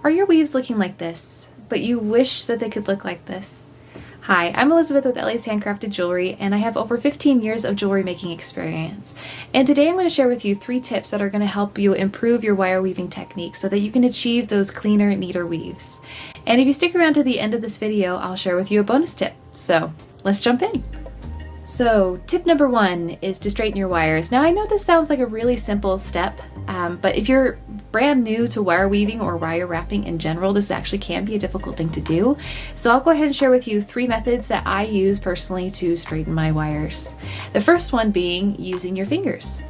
Are your weaves looking like this, but you wish that they could look like this? Hi, I'm Elizabeth with LA's Handcrafted Jewelry, and I have over 15 years of jewelry making experience. And today I'm going to share with you 3 tips that are going to help you improve your wire weaving technique so that you can achieve those cleaner, neater weaves. And if you stick around to the end of this video, I'll share with you a bonus tip. So let's jump in. So tip number 1 is to straighten your wires. Now I know this sounds like a really simple step, but if you're brand new to wire weaving or wire wrapping in general, this actually can be a difficult thing to do. So I'll go ahead and share with you 3 methods that I use personally to straighten my wires. The first one being using your fingers.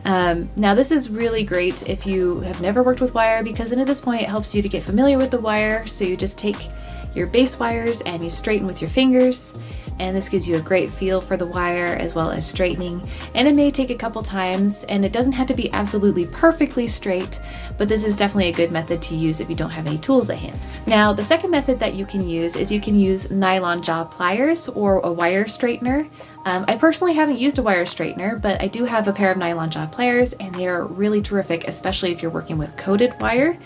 Now this is really great if you have never worked with wire, because at this point it helps you to get familiar with the wire. So you just take your base wires and you straighten with your fingers, and this gives you a great feel for the wire as well as straightening. And it may take a couple times, and it doesn't have to be absolutely perfectly straight, but this is definitely a good method to use if you don't have any tools at hand. Now the second method that you can use is you can use Nylon Jaw Pliers or a wire straightener. I personally haven't used a wire straightener, but I do have a pair of Nylon Jaw Pliers, and they are really terrific, especially if you're working with coated wire.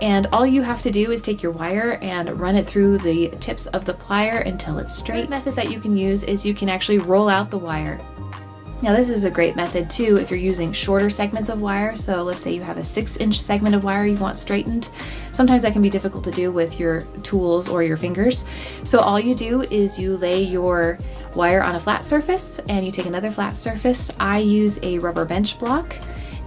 And all you have to do is take your wire and run it through the tips of the plier until it's straight. The method that you can use is you can actually roll out the wire. Now this is a great method too if you're using shorter segments of wire. So let's say you have a 6-inch segment of wire you want straightened. Sometimes that can be difficult to do with your tools or your fingers. So all you do is you lay your wire on a flat surface and you take another flat surface. I use a rubber bench block,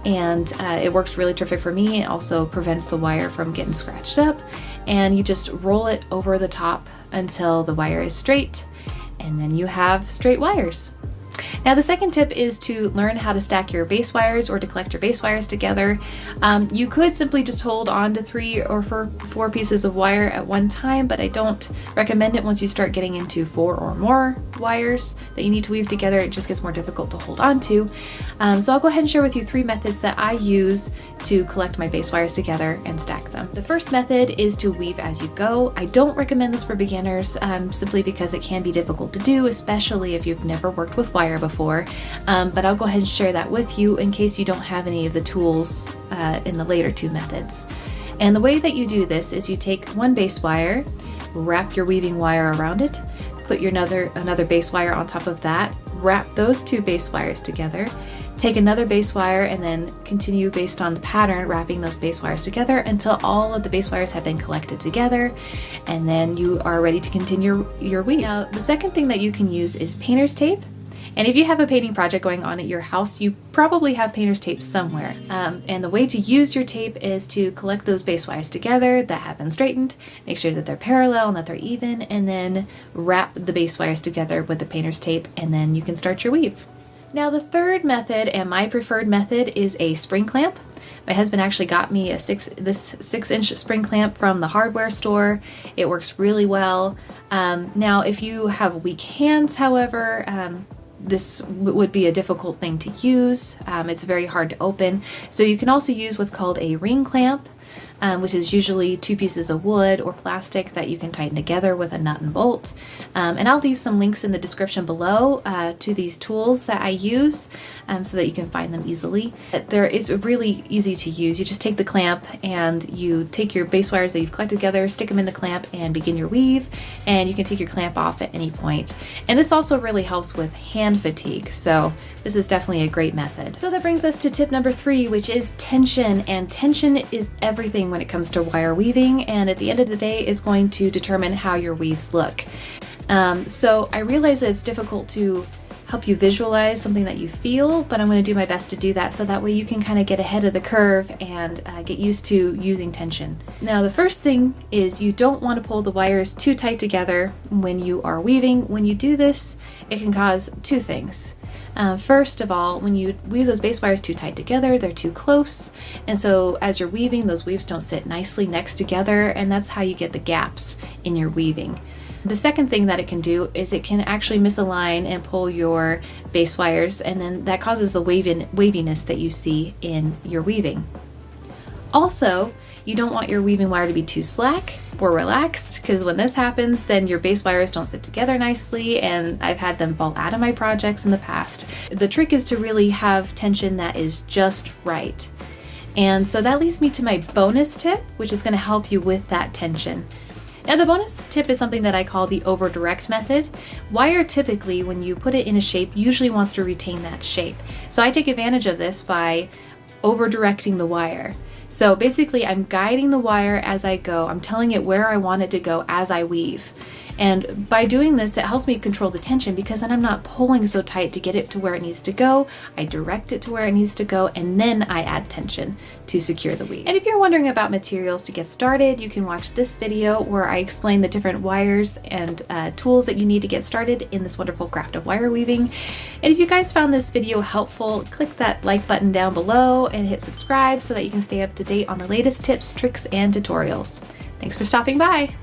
and it works really terrific for me. It also prevents the wire from getting scratched up, and you just roll it over the top until the wire is straight, and then you have straight wires. Now the second tip is to learn how to stack your base wires or to collect your base wires together. You could simply just hold on to 3 or 4 pieces of wire at one time, but I don't recommend it once you start getting into 4 or more wires that you need to weave together. It just gets more difficult to hold on to. So I'll go ahead and share with you 3 methods that I use to collect my base wires together and stack them. The first method is to weave as you go. I don't recommend this for beginners simply because it can be difficult to do, especially if you've never worked with wire before, but I'll go ahead and share that with you in case you don't have any of the tools in the later 2 methods. And the way that you do this is you take one base wire, wrap your weaving wire around it, put your another base wire on top of that, wrap those 2 base wires together, take another base wire, and then continue based on the pattern wrapping those base wires together until all of the base wires have been collected together, and then you are ready to continue your weave. Now the second thing that you can use is painter's tape. And if you have a painting project going on at your house, you probably have painter's tape somewhere. And the way to use your tape is to collect those base wires together that have been straightened, make sure that they're parallel and that they're even, and then wrap the base wires together with the painter's tape, and then you can start your weave. Now the third method, and my preferred method, is a spring clamp. My husband actually got me this 6-inch spring clamp from the hardware store. It works really well. Now if you have weak hands, however, this would be a difficult thing to use. It's very hard to open. So you can also use what's called a ring clamp, which is usually 2 pieces of wood or plastic that you can tighten together with a nut and bolt. And I'll leave some links in the description below to these tools that I use so that you can find them easily. It's really easy to use. You just take the clamp and you take your base wires that you've collected together, stick them in the clamp, and begin your weave. And you can take your clamp off at any point. And this also really helps with hand fatigue. So this is definitely a great method. So that brings us to tip number 3, which is tension. And tension is everything when it comes to wire weaving, and at the end of the day is going to determine how your weaves look. So I realize that it's difficult to help you visualize something that you feel, but I'm going to do my best to do that so that way you can kind of get ahead of the curve and get used to using tension. Now the first thing is you don't want to pull the wires too tight together when you are weaving. When you do this, it can cause 2 things. First of all, when you weave those base wires too tight together, they're too close, and so as you're weaving, those weaves don't sit nicely next together, and that's how you get the gaps in your weaving. The second thing that it can do is it can actually misalign and pull your base wires, and then that causes the waviness that you see in your weaving. Also, you don't want your weaving wire to be too slack or relaxed, because when this happens, then your base wires don't sit together nicely, and I've had them fall out of my projects in the past. The trick is to really have tension that is just right. And so that leads me to my bonus tip, which is going to help you with that tension. Now the bonus tip is something that I call the over direct method. Wire typically, when you put it in a shape, usually wants to retain that shape. So I take advantage of this by over directing the wire. So basically I'm guiding the wire as I go. I'm telling it where I want it to go as I weave. And by doing this, it helps me control the tension because then I'm not pulling so tight to get it to where it needs to go. I direct it to where it needs to go, and then I add tension to secure the weave. And if you're wondering about materials to get started, you can watch this video where I explain the different wires and tools that you need to get started in this wonderful craft of wire weaving. And if you guys found this video helpful, click that like button down below and hit subscribe so that you can stay up to date on the latest tips, tricks, and tutorials. Thanks for stopping by.